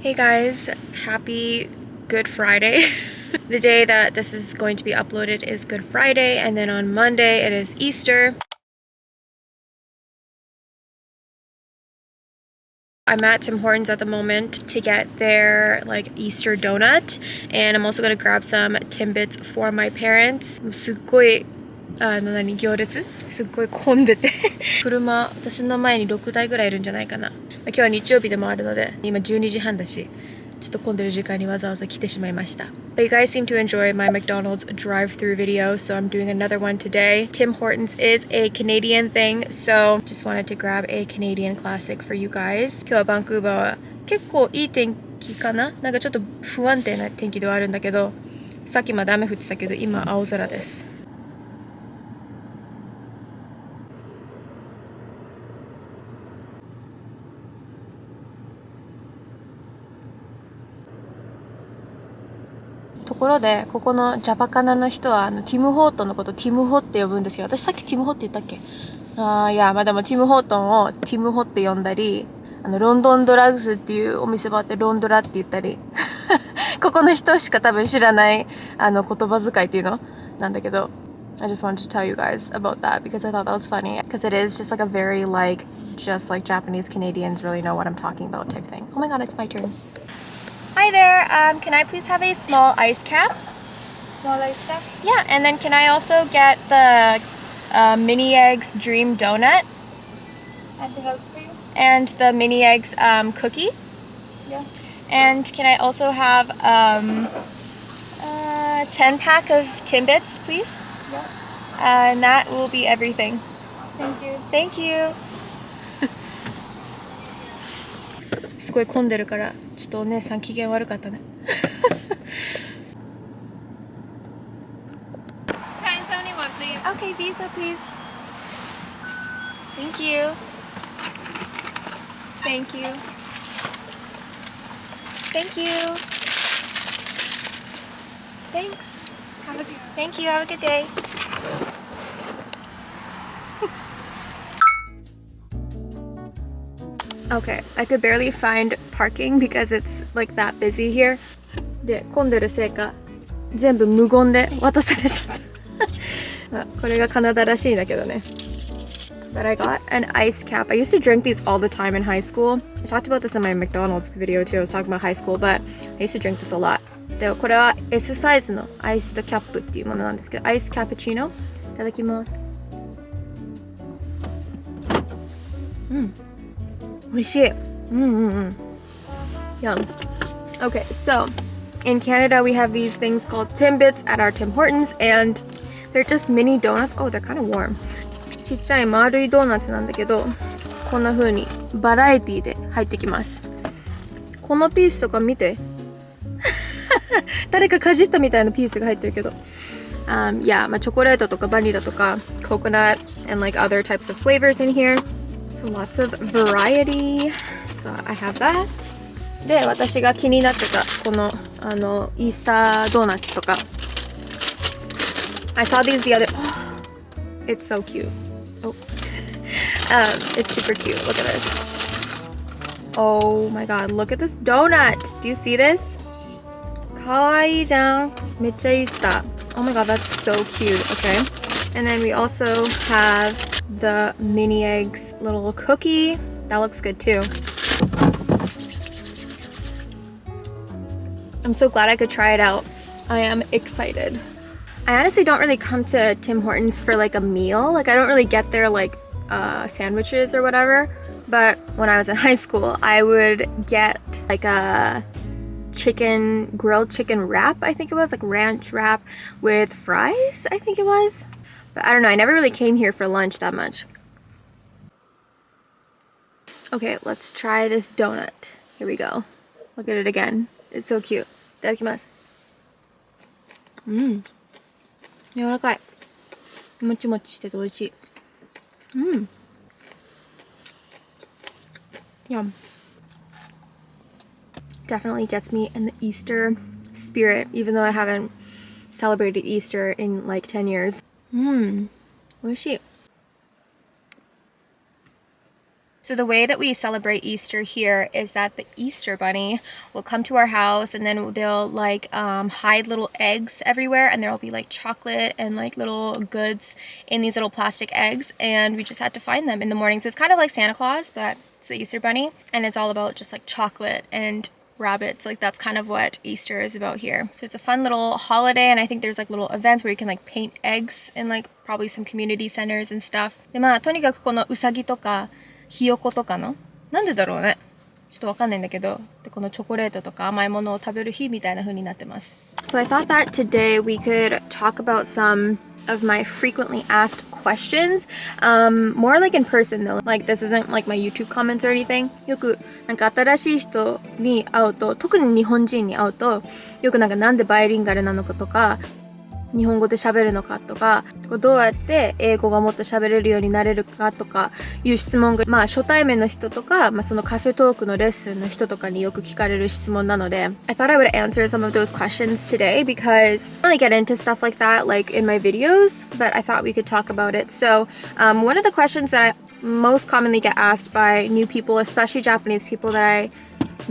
Hey guys, happy Good Friday. The day that this is going to be uploaded is Good Friday, and then on Monday it is Easter. I'm at Tim Hortons at the moment to get their Easter donut, and I'm also gonna grab some Timbits for my parents. すっごい行列すっごい混んでて車、私の前に6台ぐらいいるんじゃないかな。今日は日曜日でもあるので、今12時半だし、ちょっと混んでる時間にわざわざ来てしまいました。But you guys seem to enjoy my McDonald's drive-through video, so I'm doing another one today. Tim Hortons is a Canadian thing, so just wanted to grab a Canadian classic for you guys. 今日はバンクーバーは結構いい天気かな。なんかちょっと不安定な天気ではあるんだけど、さっきまで雨降ってたけど今青空です。ところで、ここのジャパカナの人はティム・ホートンのことティム・ホって呼ぶんですけど、私さっきティム・ホって言ったっけ？いや、まあでもティム・ホートンをティム・ホって呼んだり、ロンドンドラッグスっていうお店もあってロンドラって言ったりここの人しか多分知らない言葉遣いっていうのなんだけど、I just wanted to tell you guys about that because I thought that was funny because it is just like a very just like Japanese Canadians really know what I'm talking about type thing. Oh my god, it's my turn. Hi there, can I please have a small ice cap? Small ice cap? Yeah, and then can I also get the Mini Eggs Dream Donut? Anything else for you? And the Mini Eggs cookie? Yeah. And can I also have 10 pack of Timbits, please? Yeah. And that will be everything. Thank you. Thank you. すごい混んでるからちょっとお姉さん機嫌悪かったね。1071 please. Okay, Visa please. Thank you. Thank you. Thank you. Thanks. Thank you. Have a good day. Okay, I could barely find parking because it's like that busy here. で、混んでるせいか全部無言で渡されちゃったこれがカナダらしいんだけどね。But I got an ice cap. I used to drink these all the time in high school. I talked about this in my McDonald's video too. I was talking about high school, but I used to drink this a lot. で、これは S サイズのアイスとキャップっていうものなんですけど、アイスキャプチーノいただきます。美味しい。Yum. Okay, so in Canada we have these things called Timbits at our Tim Hortons, and they're just mini donuts. Oh, they're kind of warm. ちっちゃい丸いドーナツなんだけど、こんな風にバラエティで入ってきます。このピースとか見て誰かかじったみたいなピースが入ってるけど、yeah, まあチョコレートとかバニラとかココナッ and like other types of flavors in here, so lots of variety. So I have that. で、私が気になってたこのイースタードーナツとか、I saw these the other. Oh, it's so cute. Oh, it's super cute. Look at this. Oh my god, look at this donut. Do you see this? かわいいじゃん。めっちゃイースター。Oh my god, that's so cute. Okay. And then we also have the Mini Eggs little cookie. That looks good too. I'm so glad I could try it out. I am excited. I honestly don't really come to Tim Hortons for like a meal. Like I don't really get their sandwiches or whatever. But when I was in high school, I would get like a grilled chicken wrap, I think it was, like ranch wrap with fries, I think it was. But I don't know, I never really came here for lunch that much. Okay, let's try this donut. Here we go. Look at it again. It's so cute. いただきます。柔らかい。もちもちしてて美味しい。Yum. Definitely gets me in the Easter spirit, even though I haven't celebrated Easter in like 10 years. 美味しい。So the way that we celebrate Easter here is that the Easter bunny will come to our house and then they'll like hide little eggs everywhere, and there'll be like chocolate and like little goods in these little plastic eggs, and we just had to find them in the morning. So it's kind of like Santa Claus, but it's the Easter bunny, and it's all about just like chocolate and rabbits. Like that's kind of what Easter is about here. So it's a fun little holiday, and I think there's like little events where you can like paint eggs in like probably some community centers and stuff. でまあとにかくこのうさぎとかひよことかのなんでだろうね、ちょっとわかんないんだけど、でこのチョコレートとか甘いものを食べる日みたいな風になってます。So I thought that today we could talk about some of my frequently asked questions, more like in person though. Like this isn't like my YouTube comments or anything. よくなんか新しい人に会うと、特に日本人に会うと、よくなんでバイリンガルなのかとか、日本語で喋るのかとか、どうやって英語がもっと喋れるようになれるかとかいう質問が、まあ初対面の人とか、まあそのカフェトークのレッスンの人とかによく聞かれる質問なので、I thought I would answer some of those questions today because I don't really get into stuff like that like in my videos, but I thought we could talk about it. So, one of the questions that I most commonly get asked by new people, especially Japanese people that I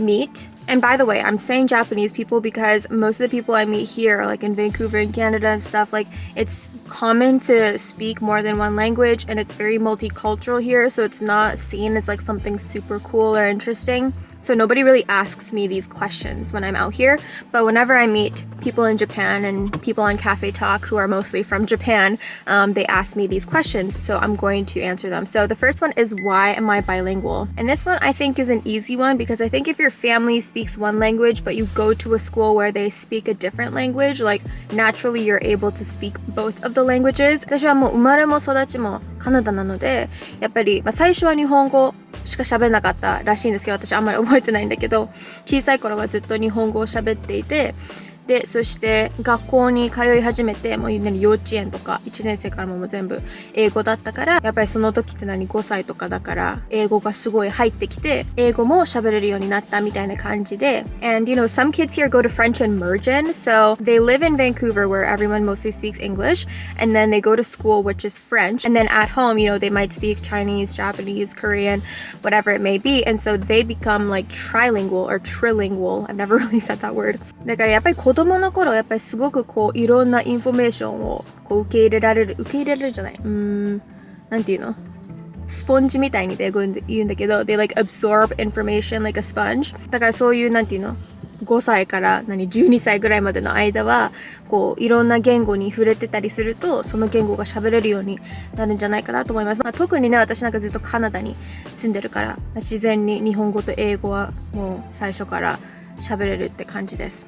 meet. And by the way, I'm saying Japanese people because most of the people I meet here, like in Vancouver and Canada and stuff, like it's common to speak more than one language, and it's very multicultural here, so it's not seen as like something super cool or interesting. So nobody really asks me these questions when I'm out here, but whenever I meet people in Japan and people on Cafe Talk who are mostly from Japan, they ask me these questions, so I'm going to answer them. So the first one is, why am I bilingual? And this one I think is an easy one because I think if your family speaks one language but you go to a school where they speak a different language, like naturally you're able to speak both of the languages. 私はもう生まれも育ちもカナダなので、やっぱり最初は日本語しか喋んなかったらしいんですけど、私あんまり覚えてないんだけど、小さい頃はずっと日本語を喋っていて、でそして学校に通い始めて、もう幼稚園とか1年生からも全部英語だったから、やっぱりその時って5歳とかだから英語がすごい入ってきて、英語も喋れるようになったみたいな感じで、 and you know some kids here go to French immersion, so they live in Vancouver where everyone mostly speaks English, and then they go to school which is French, and then at home you know they might speak Chinese, Japanese, Korean, whatever it may be, and so they become like trilingual or trilingual. I've never really said that word. だからやっぱり子供の頃やっぱりすごくこういろんなインフォメーションをこう受け入れられるじゃない、なんていうの、スポンジみたいに英語で言うんだけど、 they like absorb information like a sponge. だからそういうなんていうの、5歳から12歳ぐらいまでの間はこういろんな言語に触れてたりすると、その言語が喋れるようになるんじゃないかなと思います。まあ、特にね、私なんかずっとカナダに住んでるから、自然に日本語と英語はもう最初から喋れるって感じです。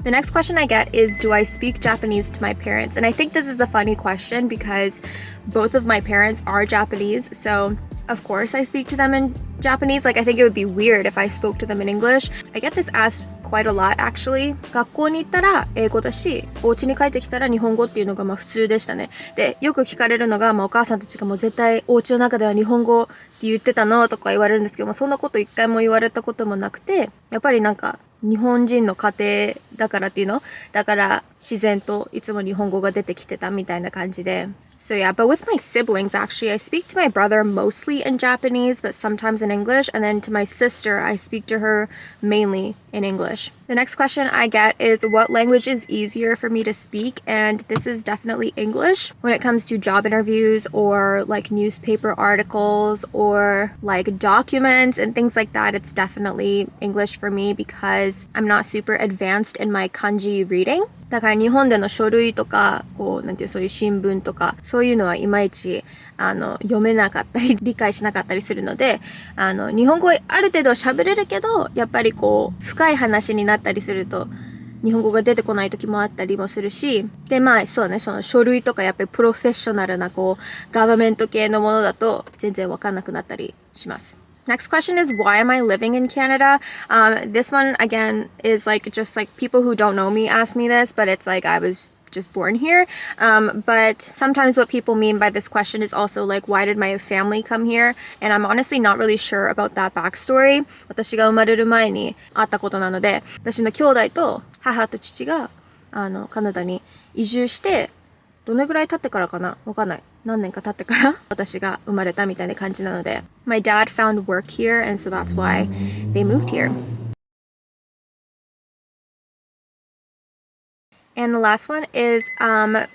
The next question I get is, do I speak Japanese to my parents? And I think this is a funny question because both of my parents are Japanese, so of course I speak to them in Japanese. Like I think it would be weird if I spoke to them in English. I get this asked quite a lot actually. 学校に行ったら英語だし、お家に帰ってきたら日本語っていうのがまあ普通でしたね。で、よく聞かれるのが、まあお母さんたちがもう絶対お家の中では日本語って言ってたのとか言われるんですけども、そんなこと一回も言われたこともなくて、やっぱりなんか日本人の家庭だからっていうのだから自然といつも日本語が出てきてたみたいな感じで。So yeah, but with my siblings actually, I speak to my brother mostly in Japanese, but sometimes in English, and then to my sister, I speak to her mainly in English. The next question I get is, what language is easier for me to speak? And this is definitely English. When it comes to job interviews or like newspaper articles or like documents and things like that, it's definitely English for me because I'm not super advanced in my kanji reading. だから日本での書類とかこうなんていうそういう新聞とかそういうのはいまいち読めなかったり理解しなかったりするので、日本語ある程度喋れるけどやっぱりこう深い話になったりすると日本語が出てこない時もあったりもするし、でまあそうね、その書類とかやっぱりプロフェッショナルなこうガバメント系のものだと全然わかんなくなったりします。Next question is, why am I living in Canada? This one again is like just like people who don't know me ask me this, but it's like I was just born here. But sometimes what people mean by this question is also like, why did my family come here? And I'm honestly not really sure about that backstory. 私が生まれる前にあったことなので、私の兄弟と母と父がカナダに移住して、どのぐらい経ってからかなわかんない。何年か経ってから私が生まれたみたいな感じなので。My dad found work here and so that's why they moved here. And the last one is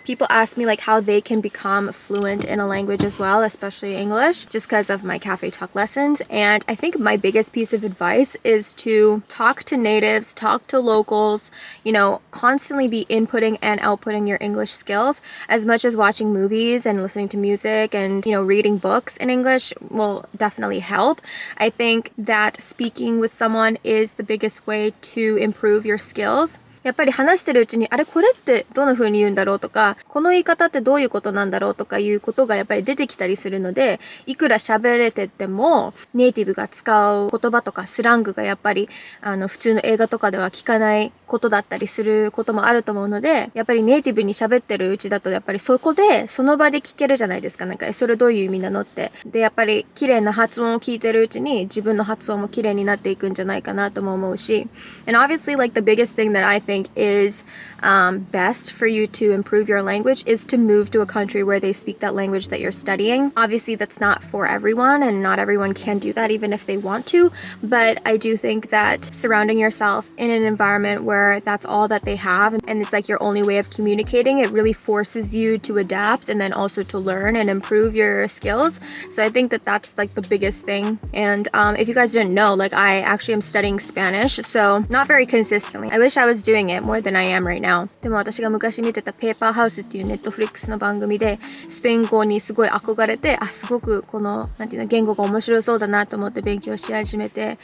people ask me like how they can become fluent in a language as well, especially English, just because of my cafe talk lessons. And I think my biggest piece of advice is to talk to natives, talk to locals, you know, constantly be inputting and outputting your English skills as much as watching movies and listening to music and, you know, reading books in English will definitely help. I think that speaking with someone is the biggest way to improve your skills.やっぱり話してるうちに、あれこれってどんな風に言うんだろうとか、この言い方ってどういうことなんだろうとかいうことがやっぱり出てきたりするので、いくら喋れてても、ネイティブが使う言葉とかスラングがやっぱり、普通の映画とかでは聞かないことだったりすることもあると思うので、やっぱりネイティブに喋ってるうちだと、やっぱりそこで、その場で聞けるじゃないですか。なんか、それどういう意味なのって。で、やっぱり綺麗な発音を聞いてるうちに、自分の発音も綺麗になっていくんじゃないかなとも思うし。And obviously, like the biggest thing that I think is best for you to improve your language is to move to a country where they speak that language that you're studying. Obviously, that's not for everyone and not everyone can do that even if they want to, but I do think that surrounding yourself in an environment where that's all that they have and it's like your only way of communicating, it really forces you to adapt and then also to learn and improve your skills. So I think that that's like the biggest thing. And if you guys didn't know, like I actually am studying Spanish, so not very consistently. I wish I was doing it more than I am right now. でも私が昔見てたペーパーハウスっていうネットフリックスの番組でスペイン語にすごい憧れて、すごくこのなんていうの言語が面白そうだなと思って勉強し始めて、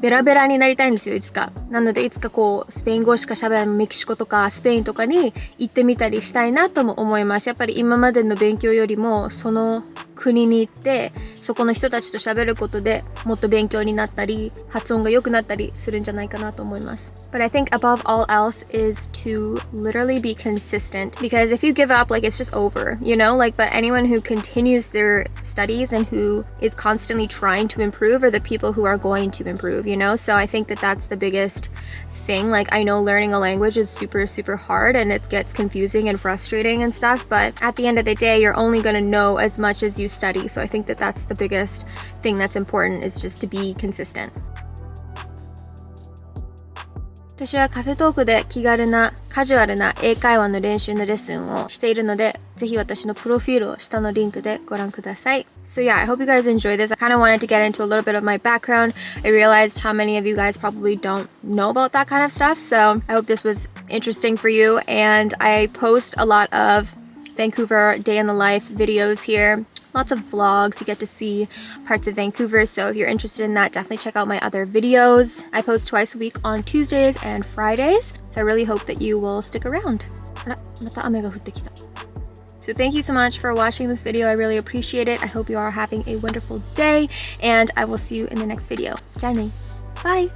ベラベラになりたいんですよ、いつか。なのでいつかこうスペイン語しか喋らないメキシコとかスペインとかに行ってみたりしたいなとも思います。やっぱり今までの勉強よりもその国に行ってそこの人たちと喋ることでもっと勉強になったり発音が良くなったりするんじゃないかなと思います。But I think above all else is to literally be consistent, because if you give up, like it's just over, you know, like, but anyone who continues their studies and who is constantly trying to improve are the people who are going to improve, you know. So I think that that's the biggest thing. Like I know learning a language is super hard and it gets confusing and frustrating and stuff, but at the end of the day you're only going to know as much as you study. So I think that that's the biggest thing that's important, is just to be consistent. 私はカフェトークで気軽なカジュアルな英会話の練習のレッスンをしているので、ぜひ私のプロフィールを下のリンクでご覧ください。So yeah, I hope you guys enjoyed this. I kind of wanted to get into a little bit of my background. I realized how many of you guys probably don't know about that kind of stuff. So I hope this was interesting for you. And I post a lot of Vancouver day in the life videos here. Lots of vlogs, you get to see parts of Vancouver, so if you're interested in that, definitely check out my other videos. I post twice a week on Tuesdays and Fridays, so I really hope that you will stick around. あら、また雨が降ってきた。So thank you so much for watching this video. I really appreciate it. I hope you are having a wonderful day, and I will see you in the next video. じゃあね。Bye!